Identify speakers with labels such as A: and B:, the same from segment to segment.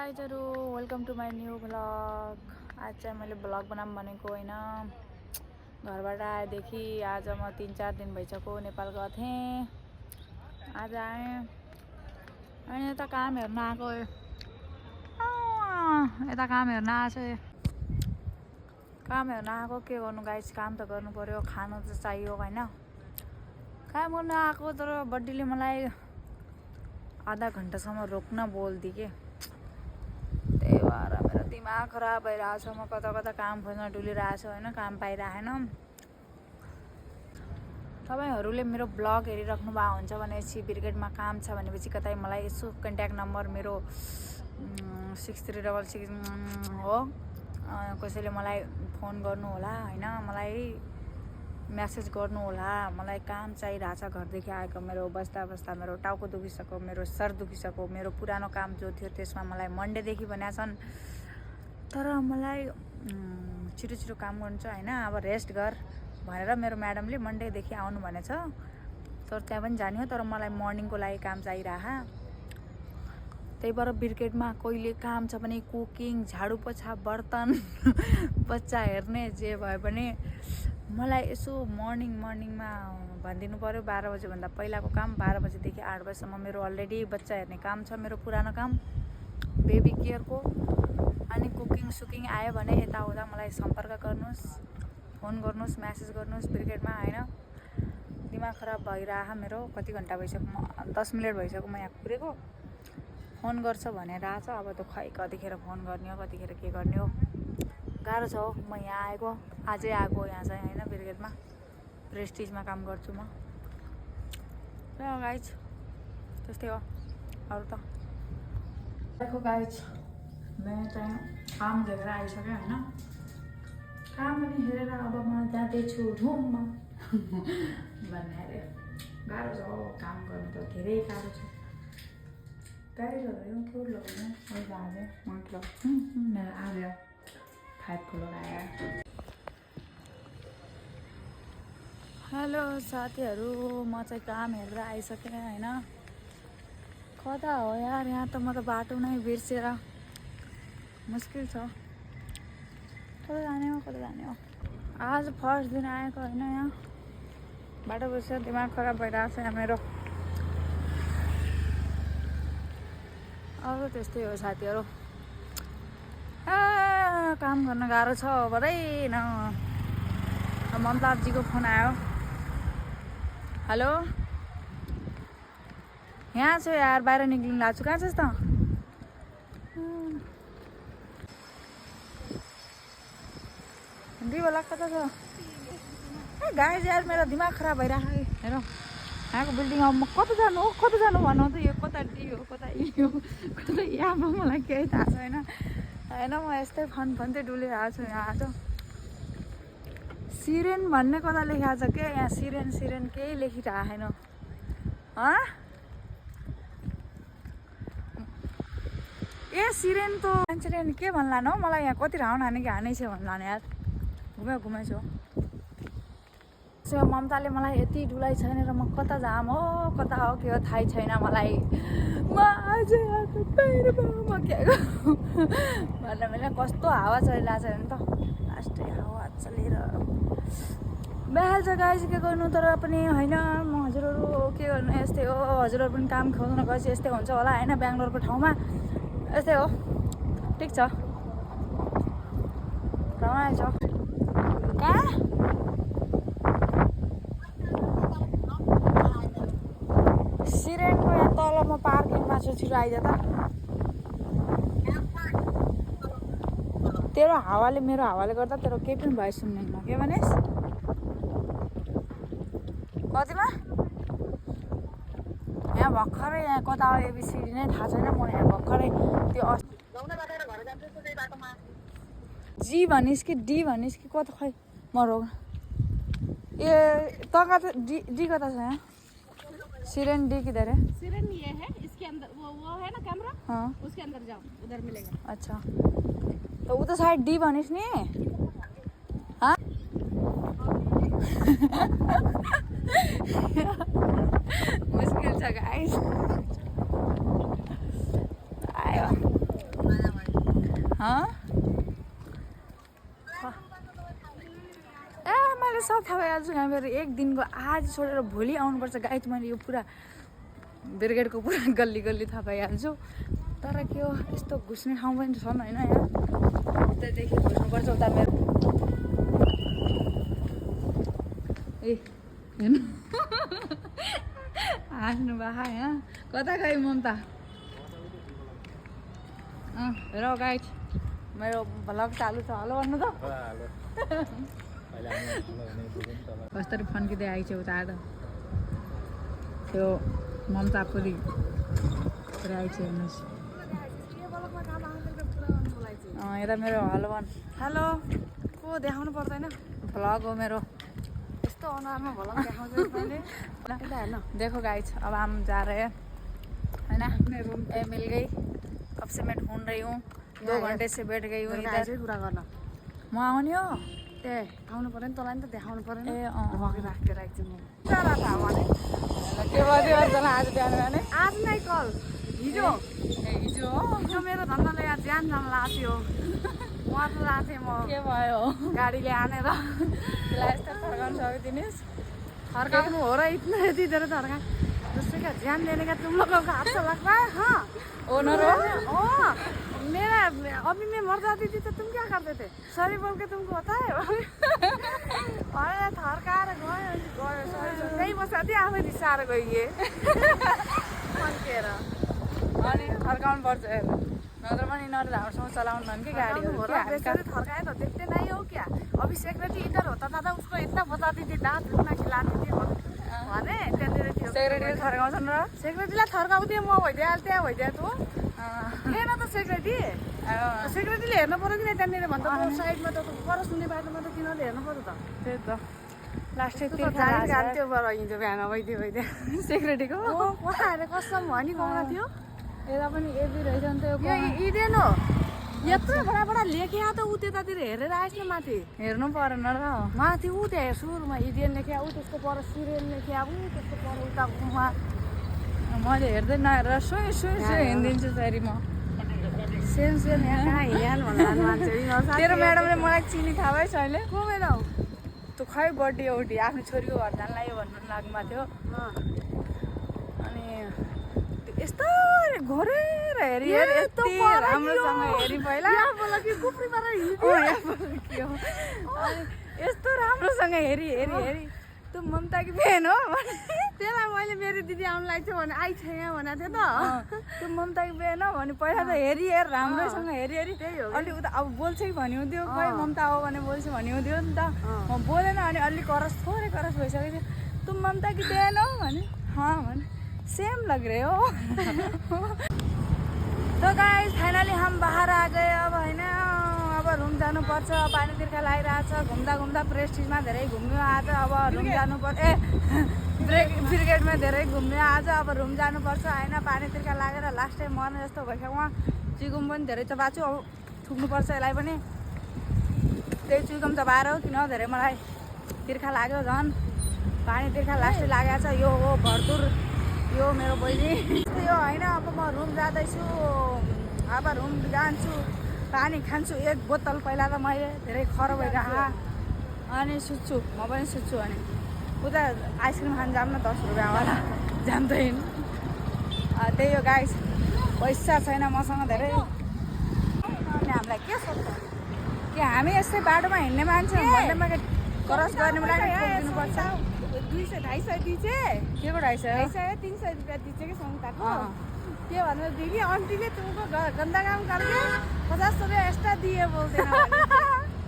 A: गाइजहरु welcome to my new vlog. आज चाहिँ मैले भ्लग बनाऊँ भनेको होइन। घरबाट आएदेखि आज म 3-4 दिन भइसक्यो नेपाल गएको थिएँ। आज आएँ अनि यता काम हेर्न आएको। यता काम हेर्न आएको। काम हेर्न आएको के गर्नु गाइस, काम त गर्नु पर्यो, खानु त चाहियो हैन। काम गर्न आएको तर बड्डीले मलाई आधा घन्टासम्म रोक्न बोल्दी के। त्यही भएर मेरो दिमाग खराब भइरहेछ। म कता कता काम खोज्न डुलिरहेछु होइन, काम पाइरहेन। तपाईहरुले मेरो ब्लग हेरिराख्नु भएको हुन्छ भनेपछि ब्रिगेडमा काम छ भनेपछि कतै मलाई यसो कन्ट्याक्ट नम्बर मेरो 6366 हो, कसैले मलाई फोन गर्नु होला हैन, मलाई मेसेज गर्नु होला। मलाई काम चाहिरहेछ। घरदेखि आएको मेरो बस्दा बस्दा मेरो टाउको दुखिसक्यो, मेरो सर दुखिसक्यो। मेरो पुरानो काम जो थियो त्यसमा मलाई मन्डेदेखि भनेका छन्, तर मलाई छिटो छिटो काम गर्नु छ हैन। अब रेस्ट गर भनेर मेरो म्याडमले मन्डेदेखि आउनु भनेछ। तर त्यहाँ पनि जाने हो, तर मलाई मर्निङको लागि काम चाहिरह। त्यही भएर ब्रिगेडमा कहिले काम छ भने कुकिङ, झाडु पोछा, बर्तन, बच्चा हेर्ने जे भए पनि मलाई यसो मर्निङमा भनिदिनु पर्यो। 12 बजे भन्दा पहिलाको काम 12 बजेदेखि 8 बजेसम्म मेरो अलरेडी बच्चा हेर्ने काम छ, मेरो पुरानो काम बेबी केयरको। अनि कुकिङ सुकिङ आयो भने यताउता मलाई सम्पर्क गर्नुहोस्, फोन गर्नुहोस्, मेसेज गर्नुहोस् ब्रिगेडमा हैन। दिमाग खराब भइरह मेरो। कति घन्टा भइसक्यो, 10 मिनेट भइसक्यो म यहाँ पुगेको। फोन गर्छ भनेर आछ। अब त खै कतिखेर फोन गर्ने हो, कतिखेर के गर्ने हो, गाह्रो छ हो। म यहाँ आएको, आजै आएको यहाँ चाहिँ हैन, ब्रिगेडमा प्रेस्टिजमा काम गर्छु म। र गाइज त्यस्तै हो। अरु त देखो गाइज, म चाहिँ काम लिएर आइसकेँ हैन। काम पनि हेरेर अब म जाँदैछु रुममा भन्ने अरे। गाह्रो छ हो काम गर्नु त, धेरै गाह्रो छ। गाडी लगायो के लगाउनु अहिले आज मतलब आज 5 को लगाया। हेलो साथीहरू, म चाहिँ काम हेरेर आइसकेँ हैन। कता हो यार, यहाँ त म त बाटो नै बिर्सेर मुस्किल छ। कता जाने हो। आज फर्स्ट दिन आएको हैन। यहाँ बाटो बिर्सेर दिमाग खराब भइरहेछ यहाँ मेरो। अरू त्यस्तै हो साथीहरू। काम गर्न गाह्रो छ बदैन। ममताजीको फोन आयो। हेलो, यहाँ छु यार, बाहिर निक्लिनु लाग्छु। कहाँ छस् त? दिवा लाग्छ कता छ? गाइज यार मेरो दिमाग खराब भइरहेको। हेर यहाँको बिल्डिङमा म कता जानु भन्नु त, यो कता डी हो, कता ई हो, कता यहाँ मलाई केही थाहा छैन हैन। म यस्तै फन डुलिरहेको छु यहाँ। आज सिरेन भन्ने कता लेखिएको छ के यहाँ? सिरेन केही लेखिरहेको छैन। ए सिरेन त मान्छेले के भन्लान हो मलाई, यहाँ कति राउन्ड हाने कि हानै छ भन्लान यार। घुमेछ सो ममताले मलाई यति डुलाइ छैन र म कता जाम हो, कता हो के हो थाहै छैन मलाई। म आज आएको म के भनेर मैले कस्तो हावा चलिरहेको छ नि त। लास्टै हावा चलेर बेहाल छ गाइज, के गर्नु। तर पनि होइन, म हजुरहरू के गर्नु, यस्तै हो। हजुरहरू पनि काम खोज्न गएपछि यस्तै हुन्छ होला होइन। बेङ्गलोरको ठाउँमा यस्तै हो। ठिक छ, रमाइलो छ। कहाँ सिरेनको यहाँ तल म पार्किङमा छु, छिटो आइज त। तेरो हावाले, मेरो हावाले गर्दा तेरो केही पनि भए सुन्दैन। के भनेस्? कतिमा यहाँ भर्खरै यहाँ कता हो एबिसिडी नै थाहा छैन। म यहाँ भर्खरै त्यो जी भनिस् कि डी भनिस् कि कता, खै म रोग। ए त कता डी कता छ यहाँ? सिरेन डी किधर है?
B: सिरेन ये है, इसके अंदर वो है ना कैमरा।
A: हाँ,
B: उसके अंदर जाओ, उधर मिलेगा।
A: अच्छा, तो उधर साइड डी भनिस् नि। हाँ मुस्किल छ गाइस। आयो ए मैले सब थाहा भइहाल्छु यहाँ मेरो एक दिनको आज छोडेर भोलि आउनुपर्छ गाइड मैले यो पुरा ब्रिगेडको पुरा गल्ली गल्ली थाहा पाइहाल्छु तर के हो यस्तो घुस्ने ठाउँ पनि छन् होइन यहाँ उतादेखि घुस्नुपर्छ उता मेरो ए हेर्नु हाँस्नु भा यहाँ कता गयो ममता हेर गाइड मेरो भ्लग चालु छ हेलो भन्नु त कसरी फन्किँदै आइछ उता आएर त्यो ममता पुरी आइछ हेर्नुहोस् यता मेरो हेलो भन् हेलो को देखाउनु पर्दैन भ्लग हो मेरो यस्तो अनुहारमा भ्लग देखाउँछु मैले हेर्नु देखो गाइज अब हम जा रहे हैं है ना ए मिल गई अब से मैं ढूंढ रही हूँ 2 घंटे से बैठ गई हूँ इधर कुरा गर्न म आउने हो ए आउनु पर्यो नि तँलाई नि त देखाउनु पर्यो नि ए राखेर राख्छु म चला थाहा भने के भयो आज बिहान बिहानै आज नै कल हिजो हिजो मेरो धन्दाले यहाँ ज्यान जान लाग्थ्यो म त जान्थेँ म के भयो गाडीले हानेर त्यसलाई यस्तो फर्काउनु सकिदिनुहोस् फर्काउनु हो र इतना यति धेरै फर्का दूसरे का ध्यान देने का तुम लोगों को अच्छा लगता है हाँ ओनर हो मेरा अभी मैं मर जाती थी तो तुम क्या करते थे सॉरी बोल के तुमको होता है अरे थर्काएर गयो त्यही बस्दा आफै रिसाएर गइए फर्केर अनि फर्काउनु पर्छ नत्र पनि यिनीहरू राम्रोसँग चलाउनु कि गाडी थर्काए तो देखते नहीं हो क्या अभी सेक्रेटरी इधर होता था उसको इतना बताती थी दाँत रुकना खिलाती थी भने त्यहाँनिर थियो सेक्रेटरीले थर्काउँछन् र सेक्रेटरीलाई थर्काउँथेँ म भइदिइहाल्थेँ तँ थिएन त सेक्रेटरीले हेर्नु पऱ्यो कि त्यहाँनिर भन्दा साइडमा त पर सुन्ने बाटोमा त तिनीहरूले हेर्नु पऱ्यो त त्यही त लास्टै त्यो हिजो बिहान भइदियो सेक्रेटरीको उहाँहरूले कसम भनी गाउँदा थियो यता पनि यदि रहेछ नि त यो इडेन हो यत्रो बडा लेख्या त ऊ त्यतातिर हेरेर आएछ न माथि हेर्नु परेन र माथि ऊ त्यहाँ सुरुमा इडेन लेख्या ऊ त्यसको पर सिरियल लेख्या ऊ त्यसको पर उता उहाँ मैले हेर्दै नहेरेर सुई हिँडिदिन्छु फेरि म सेम यहाँ कहाँ हिँड्यान भन्नु मान्छे तेरो म्याडमले मलाई चिनी थाहा भएछ अहिले को म्याडम तँ खै बर्थडे औटी आफ्नो छोरीको घर जान लाग्यो भन्नु लाग्नु थियो अनि यस्तो घोरेर हेरी राम्रोसँग हेरी पहिला यस्तो राम्रोसँग हेरी तँ ममता कि बहन हो त्यसलाई मैले मेरो दिदी आउनु लाग्छ भने आइछ यहाँ भनेको थिएँ त तँ ममता कि बहन हो भने पहिला त हेरी राम्रोसँग हेरी त्यही हो अलि उता अब बोल्छ कि भनिहुन्थ्यो खोइ ममता हो भने बोल्छ भनिहुन्थ्यो नि त म बोलेन अनि अलिक थोरै करस भइसकेको थियो तँ ममता कि बहन हो भने भने सेम लग रहे हो तो गाइस फाइनली हम बाहर आ गए अब होइन अब रुम जानुपर्छ पानी तिर्खा लागिरहेछ घुम्दा प्रेस्टिजमा धेरै घुम्यो आज अब रुम जानुपर्छ ब्रिगेडमा धेरै घुम्यो आज अब रुम जानुपर्छ होइन पानी तिर्खा लागेर लास्ट टाइम मर्ने जस्तो भइसक्यो उहाँ चिगुम पनि धेरै चबाछु अब थुक्नुपर्छ यसलाई पनि त्यही चिगुम चबाएर हो किन धेरै मलाई तिर्खा लाग्यो झन् पानी तिर्खा लास्टै लागेको छ यो हो भरतुर यो मेरो बहिनी यो होइन अब म रुम जाँदैछु अब रुम जान्छु पानी खान्छु 1 बोतल पहिला त मैले धेरै खरो भइरह अनि सुत्छु म पनि सुत्छु अनि उता आइसक्रिम खान जाऊँ न 10 रुपियाँवाला जान्दैन त्यही हो गाइस पैसा छैन मसँग धेरै अनि हामीलाई के सोध्छ कि हामी यस्तै बाटोमा हिँड्ने मान्छे भन्दैमा क्रस गर्ने बेला दिनुपर्छ 200-250 दिए के को 250-300 रुपया दीजिए कि संस्थाको के भन्नु दिदी आंटीले तुमको गंदा काम करके 50 रुपया एक्स्ट्रा दिए बोलते हैं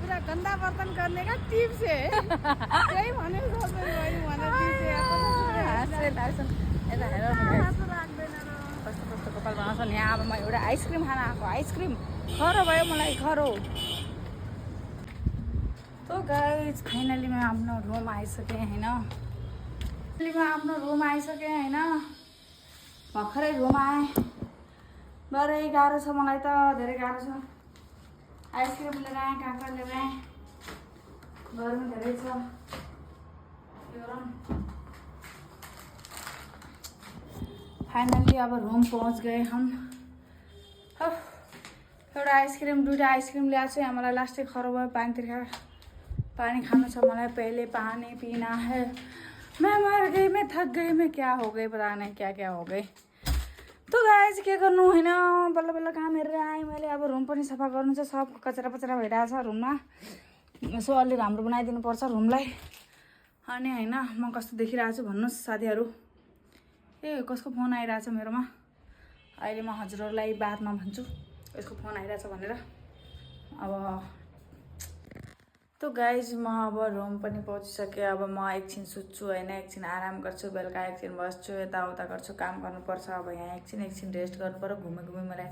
A: पूरा गंदा बर्तन करने का टिप्स है यही भने वही भने कस्तो कपाल बनाउँछ नि अब म एउटा आइसक्रिम खान आएको आइसक्रिम खरो भयो मलाई खरो तो गाइस फाइनली मैं आफ्नो रूम आइसकेँ होइन भर्खरै रूम आएँ बरै गाह्रो छ मलाई त धेरै गाह्रो छ आइसक्रिम लिएर आएँ काँक्रा लिएर आएँ गर्मी धेरै छ फाइनली अब रूम पहुँच गए हम एउटा आइसक्रिम 2टा आइसक्रिम ल्याएको छु यहाँ मलाई लास्टै खरो भयो पानी खाना छ मलाई पहले पानी पीना है मैं मर गई मैं थक गई मैं क्या हो गई पता नहीं क्या हो गई तो गाइज के गर्नु होइन बल्ल बल्ल काम हेरेर आएँ मैले अब रुम पनि सफा गर्नु छ सब कचरा पचरा भइरहेछ रुममा यसो अलि राम्रो बनाइदिनु पर्छ रुमलाई अनि होइन म कस्तो देखिरहेको छु भन्नुहोस् साथीहरू ए कसको फोन आइरहेछ मेरोमा अहिले म हजुरहरूलाई बादमा भन्छु यसको फोन आइरहेछ भनेर अब तो गाइज म अब रुम पनि पहुँचिसकेँ अब म एकछिन सुत्छु होइन एकछिन आराम गर्छु बेलुका एकछिन बस्छु यताउता गर्छु काम गर्नुपर्छ अब यहाँ एकछिन रेस्ट गर्नु पर्यो घुमी मलाई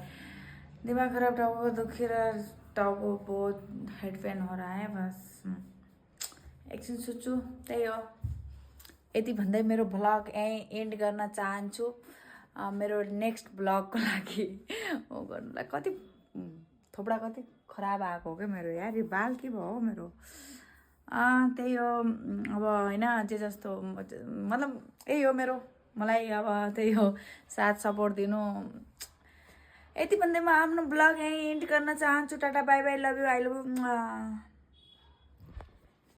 A: दिमाग खराब टाउको दुखेर टाउको बहुत हेड पेन हो रहा है बस एकछिन सुत्छु त्यही हो यति भन्दै मेरो भ्लग यहीँ एन्ड गर्न चाहन्छु मेरो नेक्स्ट ब्लगको लागि हो गर्नुलाई कति थोपडा कति खराब आएको हो क्या मेरो यार यो बाल के भयो मेरो त्यही हो अब होइन जे जस्तो मतलब यही हो मेरो मलाई अब त्यही हो साथ सपोर्ट दिनु यति भन्दै म आफ्नो ब्लग यहीँ एन्ड गर्न चाहन्छु tata bye by love you I love you